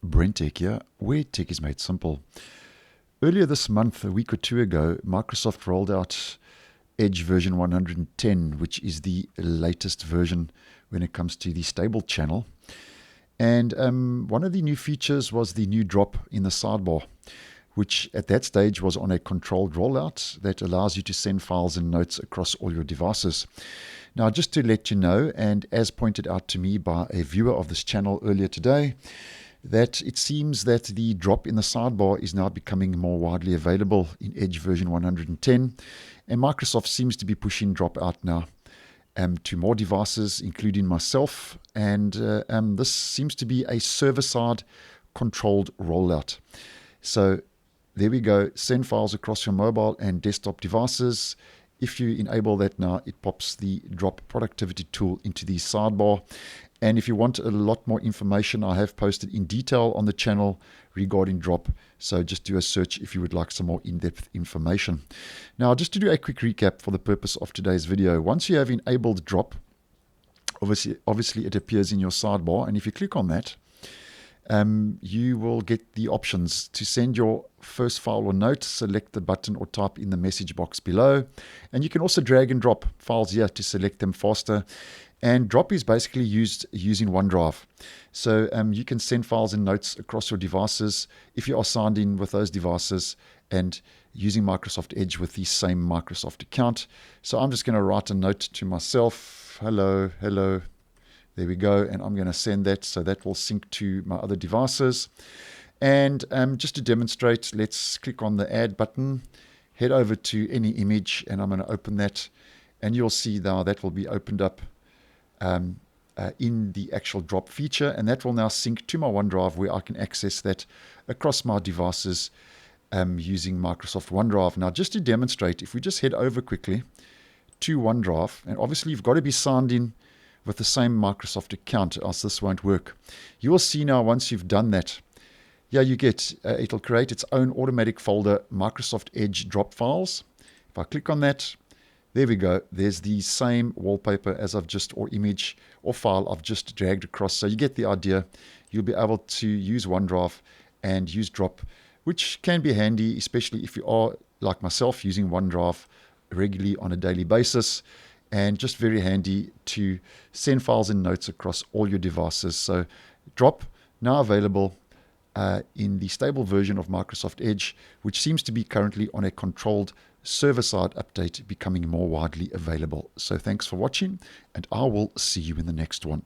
BrenTech here, where tech is made simple. Earlier this month, a week or two ago, Microsoft rolled out Edge version 110, which is the latest version when it comes to the stable channel. And one of the new features was the new drop in the sidebar, which at that stage was on a controlled rollout that allows you to send files and notes across all your devices. Now, just to let you know, and as pointed out to me by a viewer of this channel earlier today, that it seems that the drop in the sidebar is now becoming more widely available in Edge version 110, and Microsoft seems to be pushing drop out now to more devices, including myself, and this seems to be a server-side controlled rollout. So there we go, send files across your mobile and desktop devices. If you enable that now, it pops the drop productivity tool into the sidebar. And if you want a lot more information, I have posted in detail on the channel regarding drop. So just do a search if you would like some more in-depth information. Now, just to do a quick recap for the purpose of today's video, once you have enabled drop, obviously it appears in your sidebar. And if you click on that, you will get the options to send your first file or note. Select the button or type in the message box below. And you can also drag and drop files here to select them faster. And drop is basically used using OneDrive. So you can send files and notes across your devices if you are signed in with those devices and using Microsoft Edge with the same Microsoft account. So I'm just going to write a note to myself. Hello, hello. There we go. And I'm going to send that. So that will sync to my other devices. And just to demonstrate, let's click on the add button, head over to any image, and I'm going to open that. And you'll see now that will be opened up in the actual drop feature, and that will now sync to my OneDrive where I can access that across my devices using Microsoft OneDrive. Now, just to demonstrate, if we just head over quickly to OneDrive, and obviously you've got to be signed in with the same Microsoft account, else this won't work. You will see now once you've done that, yeah, you get, it'll create its own automatic folder, Microsoft Edge drop files. If I click on that, there we go. There's the same wallpaper as I've just, or image or file I've just dragged across. So you get the idea. You'll be able to use OneDrive and use drop, which can be handy, especially if you are, like myself, using OneDrive regularly on a daily basis, and just very handy to send files and notes across all your devices. So drop now available in the stable version of Microsoft Edge, which seems to be currently on a controlled server-side update, becoming more widely available. So thanks for watching, and I will see you in the next one.